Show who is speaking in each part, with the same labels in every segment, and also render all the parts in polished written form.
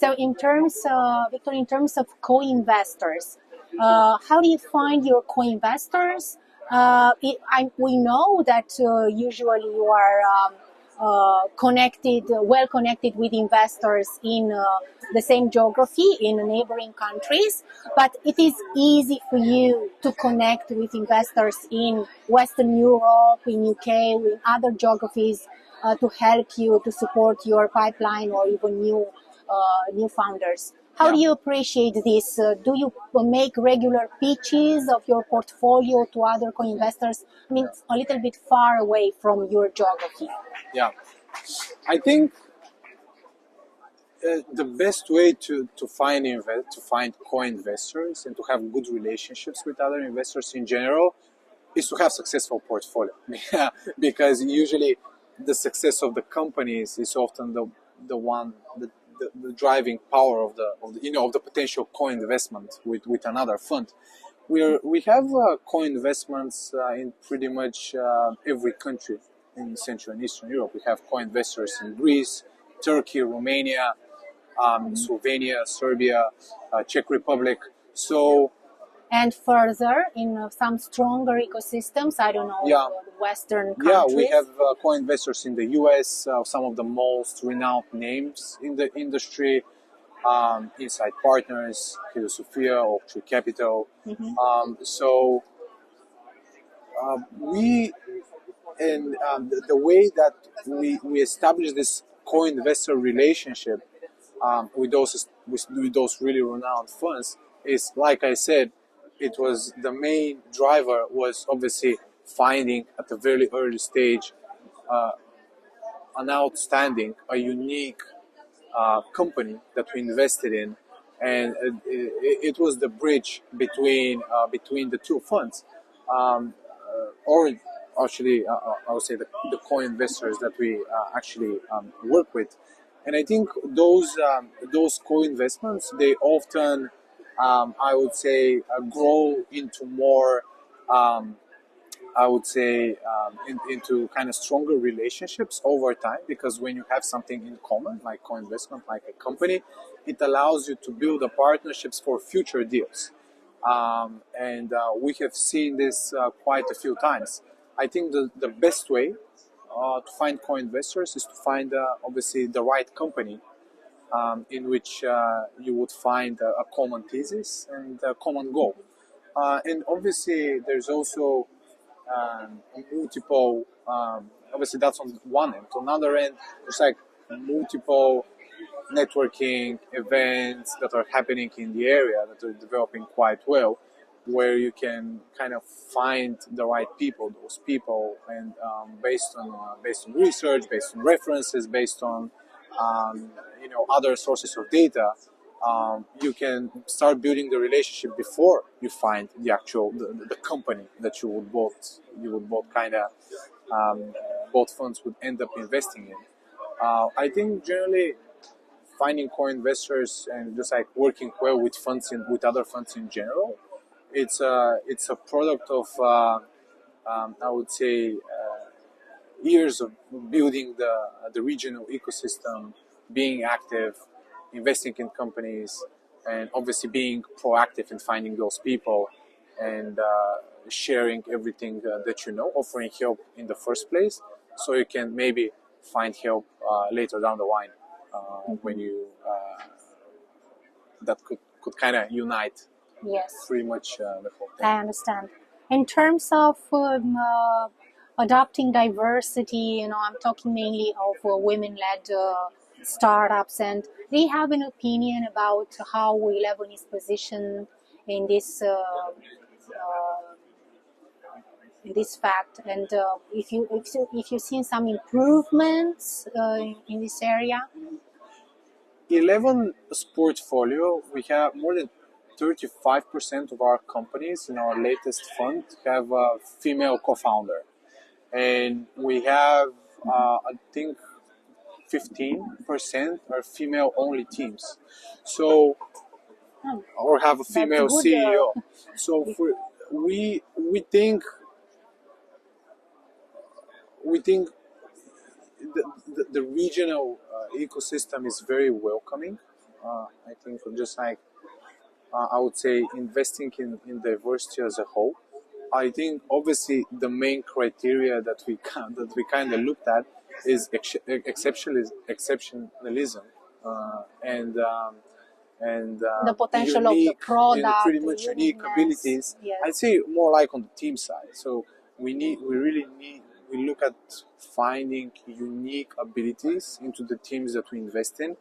Speaker 1: So Victor, in terms of co-investors, how do you find your co-investors? We know that usually you are well connected with investors in the same geography in neighboring countries, but it is easy for you to connect with investors in Western Europe, in UK, in other geographies to help you to support your pipeline or even new founders. How do you appreciate this? Do you make regular pitches of your portfolio to other co-investors? I mean, it's a little bit far away from your geography.
Speaker 2: Yeah, I think the best way to find co-investors and to have good relationships with other investors in general is to have successful portfolio. Yeah, because usually the success of the companies is often the driving power of the potential co-investment with another fund. We have co-investments in pretty much every country in Central and Eastern Europe. We have co-investors in Greece, Turkey, Romania, Slovenia, Serbia, Czech Republic. So,
Speaker 1: and further in some stronger ecosystems, I don't know, Western countries.
Speaker 2: Yeah, we have co-investors in the US, some of the most renowned names in the industry, Insight Partners, Philosophia, Oaktree Capital. The way that we establish this co-investor relationship with those really renowned funds is, like I said, it was the main driver was obviously finding at a very early stage a unique company that we invested in, and it was the bridge between the two funds, or actually I would say the co-investors that we actually work with. And I think those co-investments, they often I would say grow into more into kind of stronger relationships over time, because when you have something in common, like co-investment, like a company, it allows you to build the partnerships for future deals. We have seen this quite a few times. I think the best way to find co-investors is to find obviously the right company in which you would find a common thesis and a common goal. And obviously there's also multiple, obviously that's on one end. On the other end, there's like multiple networking events that are happening in the area that are developing quite well, where you can kind of find the right people, those people, and based on research, based on references, based on other sources of data, you can start building the relationship before you find the company that you would both both funds would end up investing in. I think generally finding co-investors and just like working well with with other funds in general, it's a product of I would say years of building the regional ecosystem, being active, investing in companies, and obviously being proactive in finding those people and sharing everything that you know, offering help in the first place, so you can maybe find help later down the line when you that could kind of unite.
Speaker 1: Yes,
Speaker 2: pretty much the whole thing.
Speaker 1: I understand. In terms of adopting diversity, I'm talking mainly of women-led startups, and they have an opinion about how 11 is positioned in this fact, and if you've seen some improvements in this area.
Speaker 2: 11's portfolio, we have more than 35% of our companies in our latest fund have a female co-founder, and we have I think 15% are female-only teams. So, or have a female CEO. So we think the regional ecosystem is very welcoming I think just like I would say investing in diversity as a whole. I think obviously the main criteria that we kind of looked at is exceptionalism and
Speaker 1: The potential of the
Speaker 2: unique and pretty
Speaker 1: product,
Speaker 2: much unique
Speaker 1: uniqueness.
Speaker 2: abilities.
Speaker 1: Yes.
Speaker 2: I'd say more like on the team side. So we look at finding unique abilities into the teams that we invest in,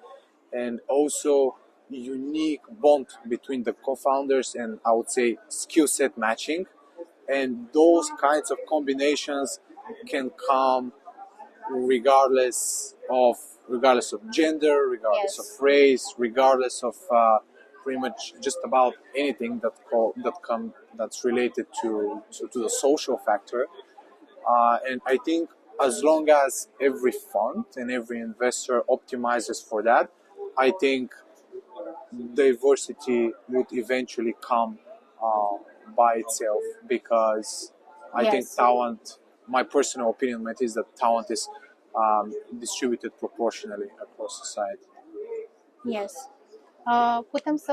Speaker 2: and also unique bond between the co-founders, and I would say skill set matching, and those kinds of combinations can come regardless of gender, regardless of
Speaker 1: Yes.
Speaker 2: race, regardless of pretty much just about anything that's related to the social factor. And I think as long as every fund and every investor optimizes for that, I think diversity would eventually come uh, by itself, because I think
Speaker 1: Yes.
Speaker 2: talent, my personal opinion, Matt, is that talent is distributed proportionally across society.
Speaker 1: Yes. Putem să